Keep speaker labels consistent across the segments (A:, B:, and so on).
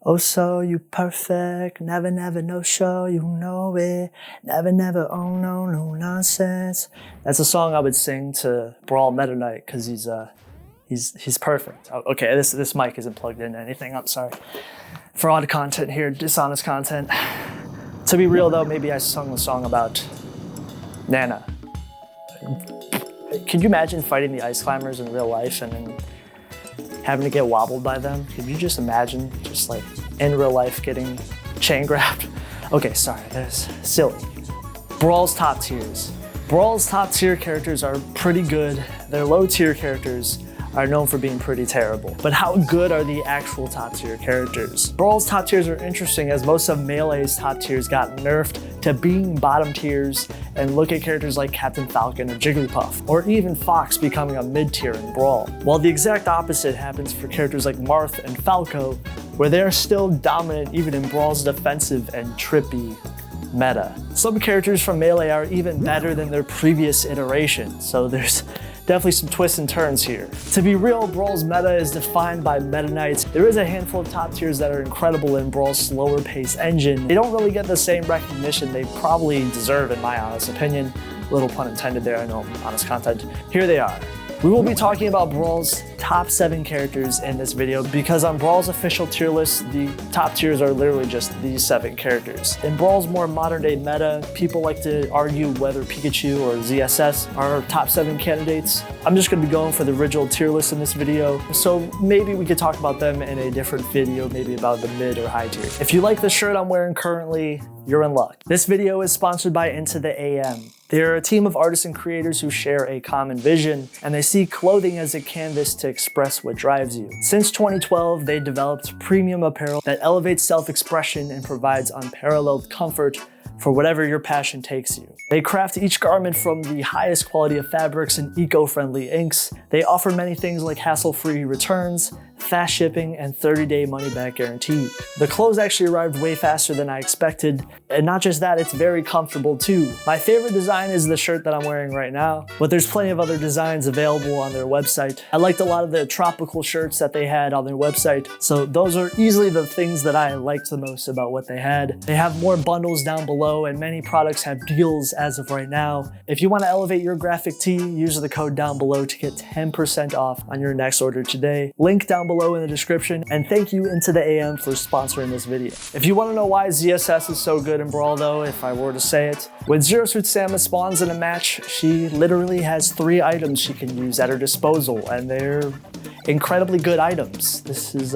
A: Oh, so you perfect, never, never no show, you know it, never, never, oh no, no nonsense. That's a song I would sing to Brawl Meta Knight because he's perfect. Oh, okay, this mic isn't plugged into anything, I'm sorry. Fraud content here, dishonest content. To be real though, maybe I sung the song about Nana. Could you imagine fighting the ice climbers in real life and then having to get wobbled by them? Could you just imagine just like in real life getting chain grabbed? Okay, sorry, that's silly. Brawl's top tiers. Brawl's top tier characters are pretty good. Their low tier characters are known for being pretty terrible. But how good are the actual top tier characters? Brawl's top tiers are interesting as most of Melee's top tiers got nerfed to being bottom tiers, and look at characters like Captain Falcon or Jigglypuff, or even Fox becoming a mid tier in Brawl. While the exact opposite happens for characters like Marth and Falco, where they are still dominant even in Brawl's defensive and trippy meta. Some characters from Melee are even better than their previous iteration, so there's definitely some twists and turns here. To be real, Brawl's meta is defined by Meta Knights. There is a handful of top tiers that are incredible in Brawl's slower pace engine. They don't really get the same recognition they probably deserve in my honest opinion. Little pun intended there, I know, honest content. Here they are. We will be talking about Brawl's top 7 characters in this video because on Brawl's official tier list, the top tiers are literally just these 7 characters. In Brawl's more modern day meta, people like to argue whether Pikachu or ZSS are top 7 candidates. I'm just going to be going for the original tier list in this video, so maybe we could talk about them in a different video, maybe about the mid or high tier. If you like the shirt I'm wearing currently, you're in luck. This video is sponsored by Into the AM. They're a team of artists and creators who share a common vision, and they see clothing as a canvas to express what drives you. Since 2012, they developed premium apparel that elevates self-expression and provides unparalleled comfort for whatever your passion takes you. They craft each garment from the highest quality of fabrics and eco-friendly inks. They offer many things like hassle-free returns, fast shipping, and 30-day money-back guarantee. The clothes actually arrived way faster than I expected, and not just that, it's very comfortable too. My favorite design is the shirt that I'm wearing right now, but there's plenty of other designs available on their website. I liked a lot of the tropical shirts that they had on their website, so those are easily the things that I liked the most about what they had. They have more bundles down below, and many products have deals as of right now. If you want to elevate your graphic tee, use the code down below to get 10% off on your next order today. Link down below in the description, and thank you Into the AM for sponsoring this video. If you want to know why ZSS is so good in Brawl though, if I were to say it, when Zero Suit Samus spawns in a match, she literally has 3 items she can use at her disposal, and they're incredibly good items. This is,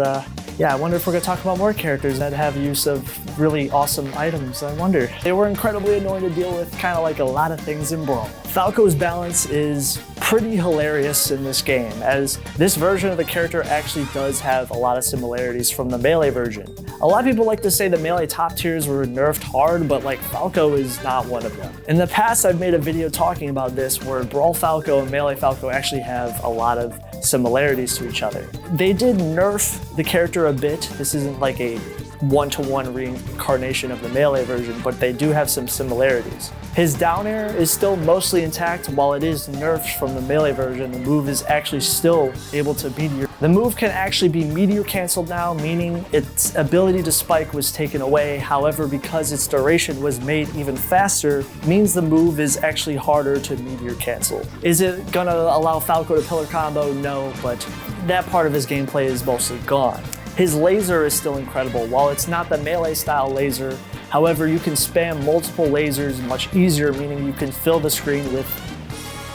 A: yeah, I wonder if we're gonna talk about more characters that have use of really awesome items. I wonder. They were incredibly annoying to deal with, kind of like a lot of things in Brawl. Falco's balance is pretty hilarious in this game, as this version of the character actually does have a lot of similarities from the Melee version. A lot of people like to say the Melee top tiers were nerfed hard, but like Falco is not one of them. In the past, I've made a video talking about this where Brawl Falco and Melee Falco actually have a lot of similarities to each other. They did nerf the character a bit. This isn't like a one-to-one reincarnation of the Melee version, but they do have some similarities. His down air is still mostly intact. While it is nerfed from the Melee version, the move is actually still able to meteor. The move can actually be meteor canceled now, meaning its ability to spike was taken away. However, because its duration was made even faster, means the move is actually harder to meteor cancel. Is it gonna allow Falco to pillar combo? No, but that part of his gameplay is mostly gone. His laser is still incredible. While it's not the Melee style laser, however, you can spam multiple lasers much easier, meaning you can fill the screen with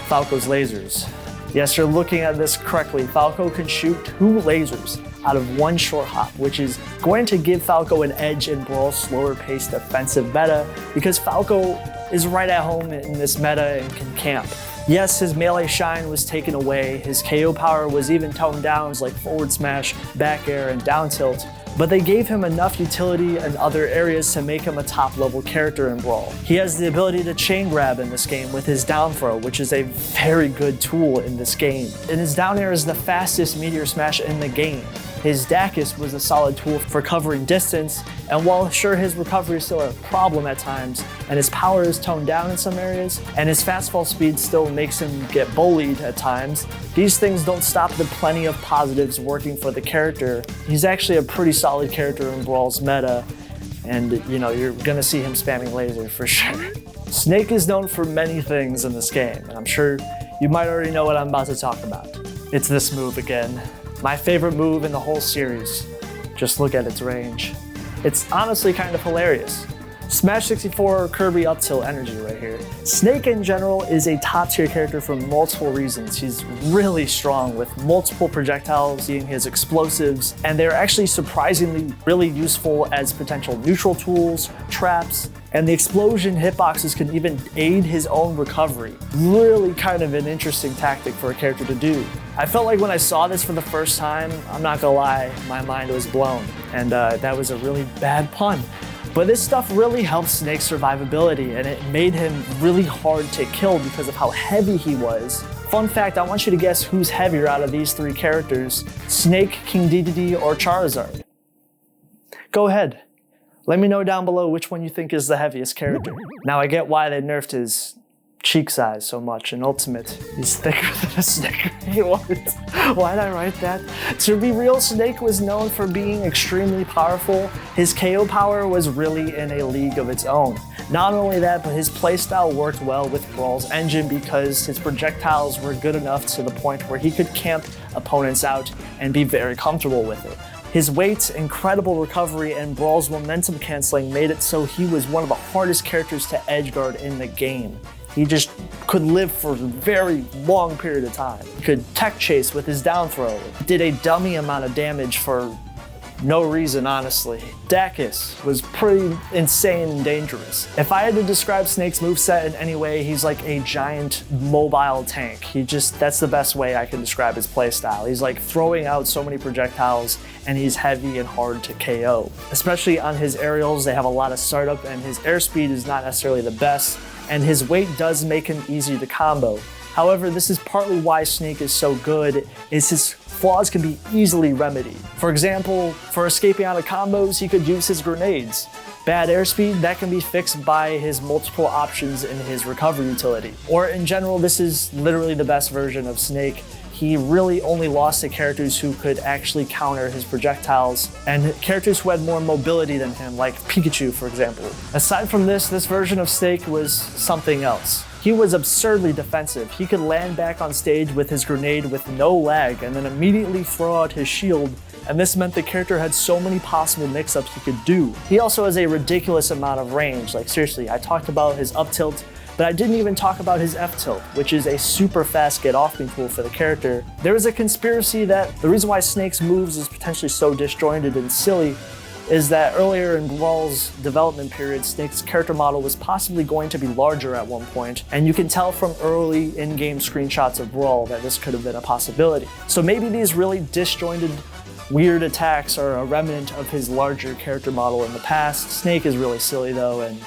A: Falco's lasers. Yes, you're looking at this correctly. Falco can shoot 2 lasers out of 1 short hop, which is going to give Falco an edge in Brawl's slower paced defensive meta, because Falco is right at home in this meta and can camp. Yes, his melee shine was taken away, his KO power was even toned down like forward smash, back air, and down tilt, but they gave him enough utility in other areas to make him a top level character in Brawl. He has the ability to chain grab in this game with his down throw, which is a very good tool in this game. And his down air is the fastest meteor smash in the game. His Dacus was a solid tool for covering distance, and while sure his recovery is still a problem at times, and his power is toned down in some areas, and his fast fall speed still makes him get bullied at times, these things don't stop the plenty of positives working for the character. He's actually a pretty solid character in Brawl's meta, and you know, you're gonna see him spamming laser for sure. Snake is known for many things in this game, and I'm sure you might already know what I'm about to talk about. It's this move again. My favorite move in the whole series. Just look at its range. It's honestly kind of hilarious. Smash 64 Kirby up tilt energy right here. Snake in general is a top tier character for multiple reasons. He's really strong with multiple projectiles being his explosives, and they're actually surprisingly really useful as potential neutral tools, traps, and the explosion hitboxes can even aid his own recovery. Really kind of an interesting tactic for a character to do. I felt like when I saw this for the first time, I'm not gonna lie, my mind was blown. And that was a really bad pun. But this stuff really helped Snake's survivability, and it made him really hard to kill because of how heavy he was. Fun fact, I want you to guess who's heavier out of these three characters: Snake, King Dedede, or Charizard. Go ahead. Let me know down below which one you think is the heaviest character. Now I get why they nerfed his cheek size so much. In Ultimate, he's thicker than a Snicker. Why'd I write that? To be real, Snake was known for being extremely powerful. His KO power was really in a league of its own. Not only that, but his playstyle worked well with Brawl's engine because his projectiles were good enough to the point where he could camp opponents out and be very comfortable with it. His weight, incredible recovery, and Brawl's momentum canceling made it so he was one of the hardest characters to edgeguard in the game. He just could live for a very long period of time. He could tech chase with his down throw. Did a dummy amount of damage for no reason, honestly. Dacus was pretty insane and dangerous. If I had to describe Snake's moveset in any way, he's like a giant mobile tank. That's the best way I can describe his playstyle. He's like throwing out so many projectiles, and he's heavy and hard to KO. Especially on his aerials, they have a lot of startup, and his airspeed is not necessarily the best, and his weight does make him easy to combo. However, this is partly why Snake is so good, is his flaws can be easily remedied. For example, for escaping out of combos, he could use his grenades. Bad airspeed, that can be fixed by his multiple options in his recovery utility. Or in general, this is literally the best version of Snake. He really only lost to characters who could actually counter his projectiles, and characters who had more mobility than him, like Pikachu, for example. Aside from this version of Snake was something else. He was absurdly defensive. He could land back on stage with his grenade with no lag and then immediately throw out his shield, and this meant the character had so many possible mix-ups he could do. He also has a ridiculous amount of range. Like seriously, I talked about his up tilt, but I didn't even talk about his F tilt, which is a super fast get off me tool for the character. There is a conspiracy that the reason why Snake's moves is potentially so disjointed and silly is that earlier in Brawl's development period, Snake's character model was possibly going to be larger at one point, and you can tell from early in-game screenshots of Brawl that this could have been a possibility. So maybe these really disjointed, weird attacks are a remnant of his larger character model in the past. Snake is really silly though, and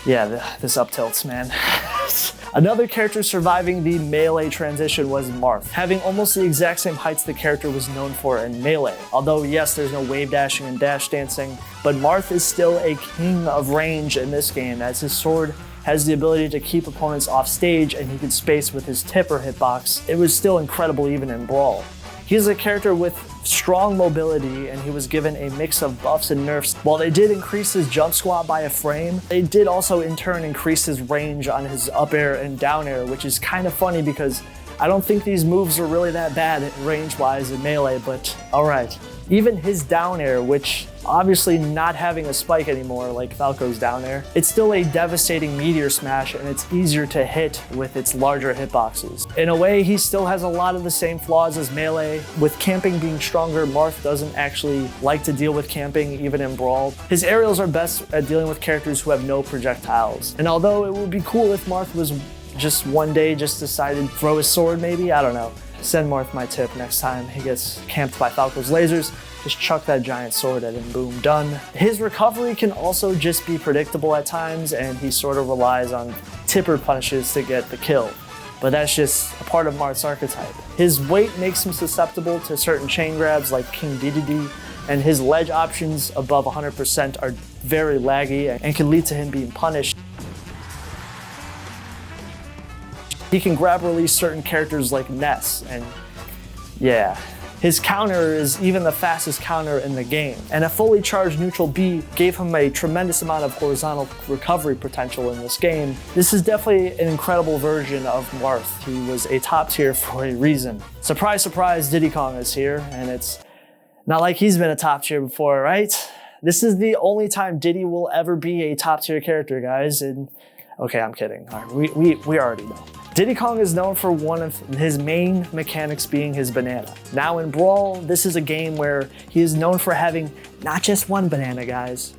A: yeah, this up tilts, man. Another character surviving the Melee transition was Marth, having almost the exact same heights the character was known for in Melee. Although yes, there's no wave dashing and dash dancing, but Marth is still a king of range in this game, as his sword has the ability to keep opponents off stage and he can space with his tip or hitbox. It was still incredible even in Brawl. He's a character with strong mobility, and he was given a mix of buffs and nerfs. While they did increase his jump squat by a frame, they did also in turn increase his range on his up air and down air, which is kind of funny because I don't think these moves are really that bad range-wise in Melee, but alright. Even his down air, which obviously not having a spike anymore like Falco's down air, it's still a devastating meteor smash, and it's easier to hit with its larger hitboxes. In a way, he still has a lot of the same flaws as Melee. With camping being stronger, Marth doesn't actually like to deal with camping even in Brawl. His aerials are best at dealing with characters who have no projectiles. And although it would be cool if Marth was just one day just decided to throw his sword maybe, I don't know. Send Marth my tip next time he gets camped by Falco's lasers. Just chuck that giant sword at him, boom, done. His recovery can also just be predictable at times, and he sort of relies on tipper punishes to get the kill. but that's just a part of Marth's archetype. His weight makes him susceptible to certain chain grabs like King Diddy, and his ledge options above 100% are very laggy and can lead to him being punished. He can grab release certain characters like Ness, and yeah. His counter is even the fastest counter in the game, and a fully charged neutral B gave him a tremendous amount of horizontal recovery potential in this game. This is definitely an incredible version of Marth. He was a top tier for a reason. Surprise, surprise, Diddy Kong is here, and it's not like he's been a top tier before, right? This is the only time Diddy will ever be a top tier character, guys, and okay, I'm kidding. All right, we already know. Diddy Kong is known for one of his main mechanics being his banana. Now in Brawl, this is a game where he is known for having not just one banana, guys.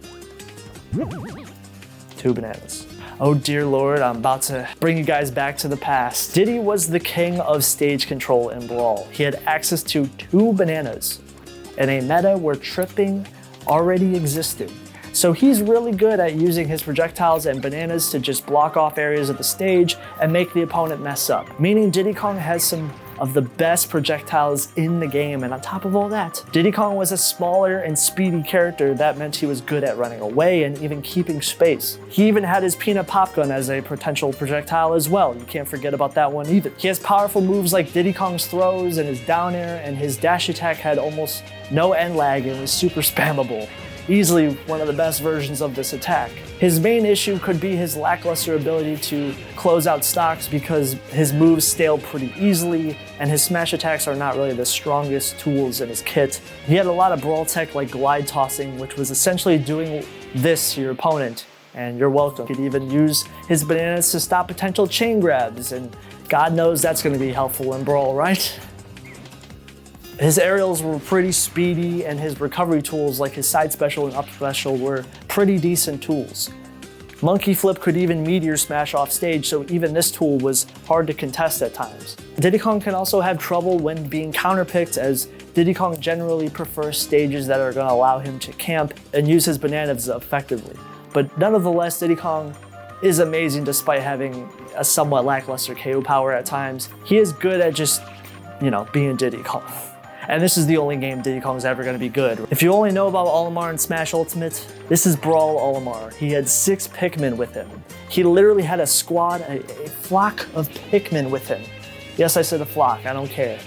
A: 2 bananas. Oh dear Lord, I'm about to bring you guys back to the past. Diddy was the king of stage control in Brawl. He had access to 2 bananas in a meta where tripping already existed. So he's really good at using his projectiles and bananas to just block off areas of the stage and make the opponent mess up. Meaning Diddy Kong has some of the best projectiles in the game, and on top of all that, Diddy Kong was a smaller and speedy character. That meant he was good at running away and even keeping space. He even had his peanut pop gun as a potential projectile as well. You can't forget about that one either. He has powerful moves like Diddy Kong's throws and his down air, and his dash attack had almost no end lag and was super spammable. Easily one of the best versions of this attack. His main issue could be his lackluster ability to close out stocks because his moves stale pretty easily and his smash attacks are not really the strongest tools in his kit. He had a lot of brawl tech like glide tossing, which was essentially doing this to your opponent, and you're welcome. He could even use his bananas to stop potential chain grabs, and God knows that's going to be helpful in Brawl, right? His aerials were pretty speedy, and his recovery tools like his side special and up special were pretty decent tools. Monkey Flip could even meteor smash off stage, so even this tool was hard to contest at times. Diddy Kong can also have trouble when being counterpicked, as Diddy Kong generally prefers stages that are going to allow him to camp and use his bananas effectively. But nonetheless, Diddy Kong is amazing despite having a somewhat lackluster KO power at times. He is good at just, being Diddy Kong. And this is the only game Diddy Kong's ever going to be good. If you only know about Olimar and Smash Ultimate, this is Brawl Olimar. He had 6 Pikmin with him. He literally had a squad, a flock of Pikmin with him. Yes, I said a flock, I don't care.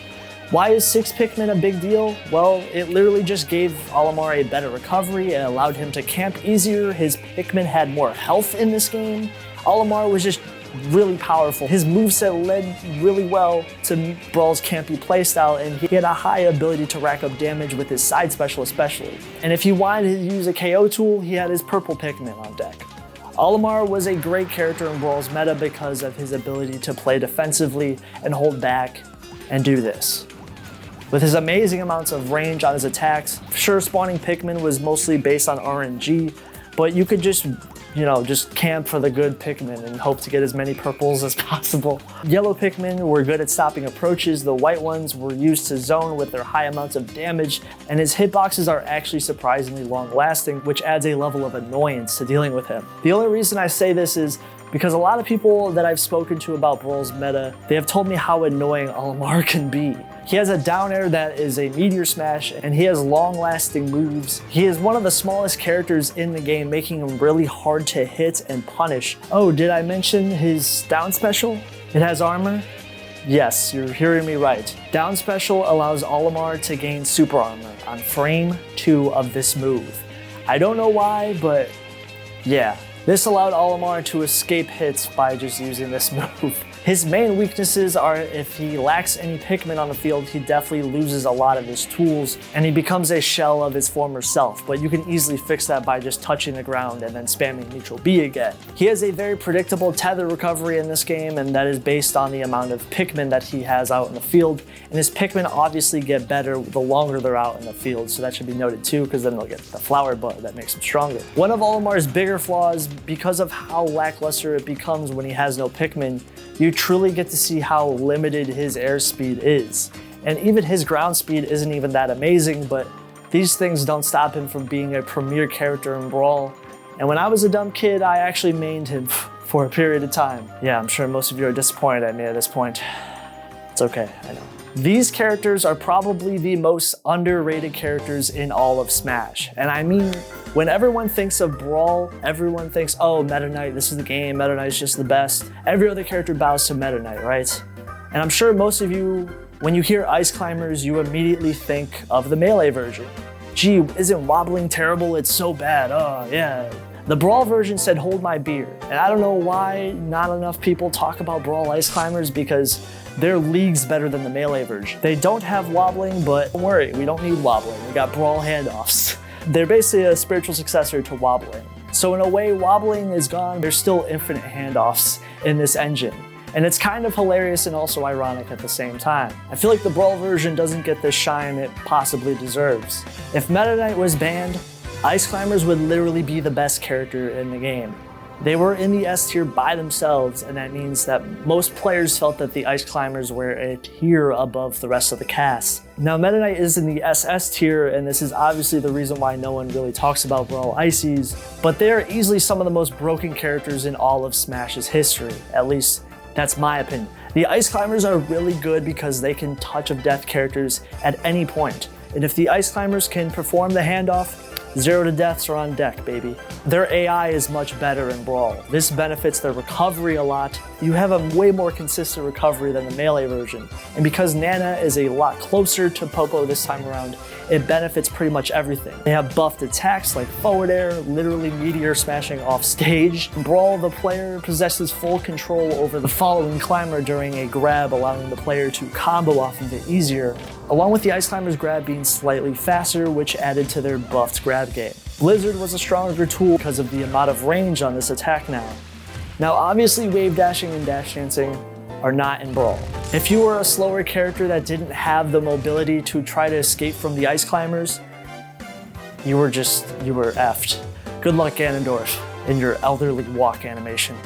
A: Why is 6 Pikmin a big deal? Well, it literally just gave Olimar a better recovery and allowed him to camp easier. His Pikmin had more health in this game. Olimar was just really powerful. His moveset led really well to Brawl's campy playstyle, and he had a high ability to rack up damage with his side special especially. And if he wanted to use a KO tool, he had his purple Pikmin on deck. Olimar was a great character in Brawl's meta because of his ability to play defensively and hold back and do this. With his amazing amounts of range on his attacks, sure, spawning Pikmin was mostly based on RNG, but you could just camp for the good Pikmin and hope to get as many purples as possible. Yellow Pikmin were good at stopping approaches, the white ones were used to zone with their high amounts of damage, and his hitboxes are actually surprisingly long lasting, which adds a level of annoyance to dealing with him. The only reason I say this is because a lot of people that I've spoken to about Brawl's meta, they have told me how annoying Olimar can be. He has a down air that is a meteor smash, and he has long-lasting moves. He is one of the smallest characters in the game, making him really hard to hit and punish. Oh, did I mention his down special? It has armor? Yes, you're hearing me right. Down special allows Olimar to gain super armor on frame 2 of this move. I don't know why, but yeah. This allowed Olimar to escape hits by just using this move. His main weaknesses are if he lacks any Pikmin on the field, he definitely loses a lot of his tools and he becomes a shell of his former self, but you can easily fix that by just touching the ground and then spamming neutral B again. He has a very predictable tether recovery in this game, and that is based on the amount of Pikmin that he has out in the field, and his Pikmin obviously get better the longer they're out in the field, so that should be noted too, because then they'll get the flower bud that makes him stronger. One of Olimar's bigger flaws, because of how lackluster it becomes when he has no Pikmin, you truly get to see how limited his airspeed is. And even his ground speed isn't even that amazing, but these things don't stop him from being a premier character in Brawl. And when I was a dumb kid, I actually mained him for a period of time. Yeah, I'm sure most of you are disappointed at me at this point. It's okay, I know. These characters are probably the most underrated characters in all of Smash. And I mean, when everyone thinks of Brawl, everyone thinks, oh, Meta Knight, this is the game, Meta Knight's just the best. Every other character bows to Meta Knight, right? And I'm sure most of you, when you hear Ice Climbers, you immediately think of the Melee version. Gee, isn't wobbling terrible? It's so bad, oh yeah. The Brawl version said, hold my beer. And I don't know why not enough people talk about Brawl Ice Climbers, because they're leagues better than the Melee version. They don't have wobbling, but don't worry, we don't need wobbling. We got Brawl handoffs. They're basically a spiritual successor to wobbling. So in a way, wobbling is gone. There's still infinite handoffs in this engine. And it's kind of hilarious and also ironic at the same time. I feel like the Brawl version doesn't get the shine it possibly deserves. If Meta Knight was banned, Ice Climbers would literally be the best character in the game. They were in the S tier by themselves, and that means that most players felt that the Ice Climbers were a tier above the rest of the cast. Now, Meta Knight is in the SS tier, and this is obviously the reason why no one really talks about Brawl Ices, but they are easily some of the most broken characters in all of Smash's history. At least, that's my opinion. The Ice Climbers are really good because they can touch of death characters at any point. And if the Ice Climbers can perform the handoff, 0 to deaths are on deck, baby. Their AI is much better in Brawl. This benefits their recovery a lot. You have a way more consistent recovery than the Melee version. And because Nana is a lot closer to Popo this time around, it benefits pretty much everything. They have buffed attacks like forward air, literally meteor smashing off stage. In Brawl, the player possesses full control over the following climber during a grab, allowing the player to combo off of it easier, along with the Ice Climber's grab being slightly faster, which added to their buffed grab game. Blizzard was a stronger tool because of the amount of range on this attack now. Now obviously wave dashing and dash dancing are not in Brawl. If you were a slower character that didn't have the mobility to try to escape from the Ice Climbers, you were effed. Good luck, Ganondorf, in your elderly walk animation.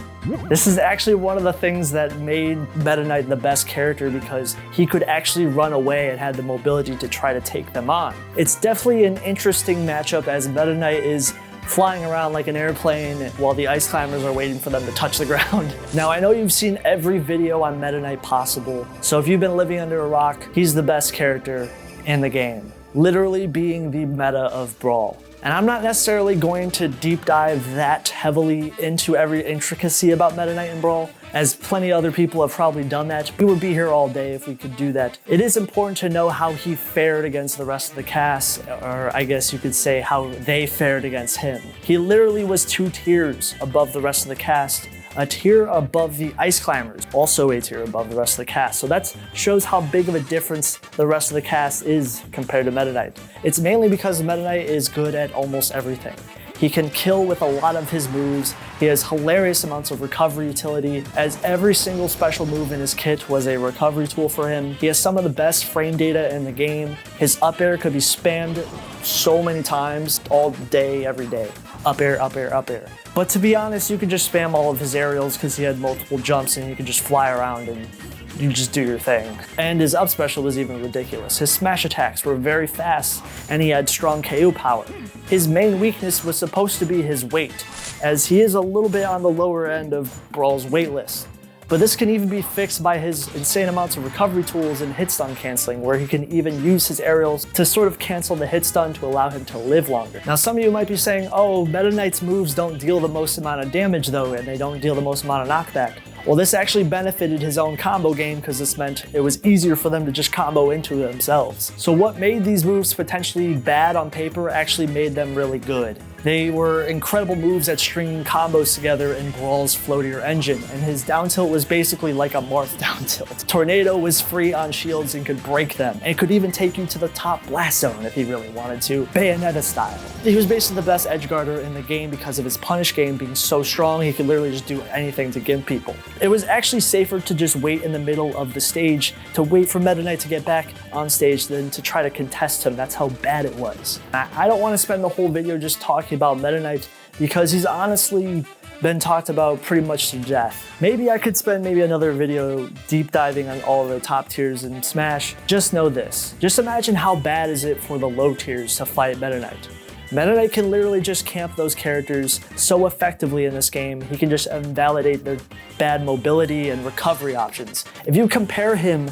A: This is actually one of the things that made Meta Knight the best character, because he could actually run away and had the mobility to try to take them on. It's definitely an interesting matchup, as Meta Knight is flying around like an airplane while the Ice Climbers are waiting for them to touch the ground. Now, I know you've seen every video on Meta Knight possible, so if you've been living under a rock, he's the best character in the game, literally being the meta of Brawl. And I'm not necessarily going to deep dive that heavily into every intricacy about Meta Knight and Brawl, as plenty of other people have probably done that. We would be here all day if we could do that. It is important to know how he fared against the rest of the cast, or I guess you could say how they fared against him. He literally was 2 tiers above the rest of the cast, a tier above the Ice Climbers, also a tier above the rest of the cast. So that shows how big of a difference the rest of the cast is compared to Meta Knight. It's mainly because Meta Knight is good at almost everything. He can kill with a lot of his moves. He has hilarious amounts of recovery utility, as every single special move in his kit was a recovery tool for him. He has some of the best frame data in the game. His up air could be spammed so many times all day, every day. Up air, up air, up air. But to be honest, you could just spam all of his aerials because he had multiple jumps and you could just fly around and you just do your thing. And his up special was even ridiculous. His smash attacks were very fast and he had strong KO power. His main weakness was supposed to be his weight, as he is a little bit on the lower end of Brawl's weight list. But this can even be fixed by his insane amounts of recovery tools and hit stun canceling, where he can even use his aerials to sort of cancel the hit stun to allow him to live longer. Now, some of you might be saying, oh, Meta Knight's moves don't deal the most amount of damage though, and they don't deal the most amount of knockback. Well, this actually benefited his own combo game, because this meant it was easier for them to just combo into themselves. So what made these moves potentially bad on paper actually made them really good. They were incredible moves at stringing combos together in Brawl's floatier engine, and his down tilt was basically like a Marth down tilt. Tornado was free on shields and could break them, and could even take you to the top blast zone if he really wanted to, Bayonetta style. He was basically the best edgeguarder in the game because of his punish game being so strong. He could literally just do anything to give people. It was actually safer to just wait in the middle of the stage, to wait for Meta Knight to get back on stage, than to try to contest him. That's how bad it was. I don't want to spend the whole video just talking about Meta Knight, because he's honestly been talked about pretty much to death. Maybe I could spend another video deep diving on all of the top tiers in Smash. Just know this. Just imagine how bad is it for the low tiers to fight Meta Knight. Meta Knight can literally just camp those characters so effectively in this game. He can just invalidate their bad mobility and recovery options. If you compare him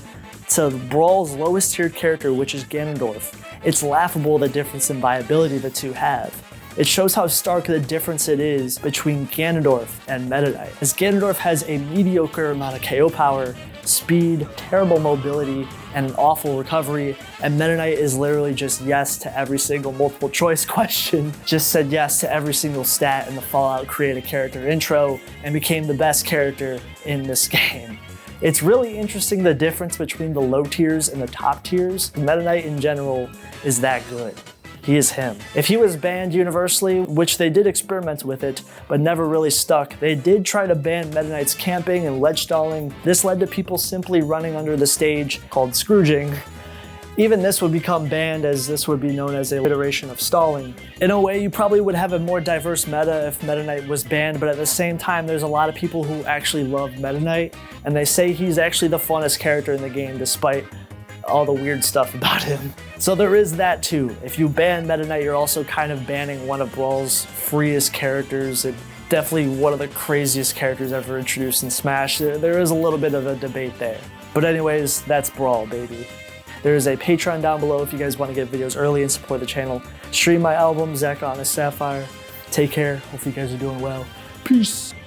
A: to Brawl's lowest tiered character, which is Ganondorf, it's laughable the difference in viability the two have. It shows how stark the difference it is between Ganondorf and Meta Knight, as Ganondorf has a mediocre amount of KO power, speed, terrible mobility, and an awful recovery, and Meta Knight is literally just yes to every single multiple choice question, just said yes to every single stat in the Fallout Create a Character intro, and became the best character in this game. It's really interesting the difference between the low tiers and the top tiers. Meta Knight in general is that good. He is him. If he was banned universally, which they did experiment with it, but never really stuck, they did try to ban Meta Knight's camping and ledge stalling. This led to people simply running under the stage called Scrooging. Even this would become banned, as this would be known as a iteration of stalling. In a way, you probably would have a more diverse meta if Meta Knight was banned, but at the same time, there's a lot of people who actually love Meta Knight, and they say he's actually the funnest character in the game despite all the weird stuff about him. So there is that too. If you ban Meta Knight, you're also kind of banning one of Brawl's freest characters, and definitely one of the craziest characters ever introduced in Smash. There is a little bit of a debate there. But anyways, that's Brawl, baby. There is a Patreon down below if you guys want to get videos early and support the channel. Stream my album, Zach on a Sapphire. Take care. Hope you guys are doing well. Peace.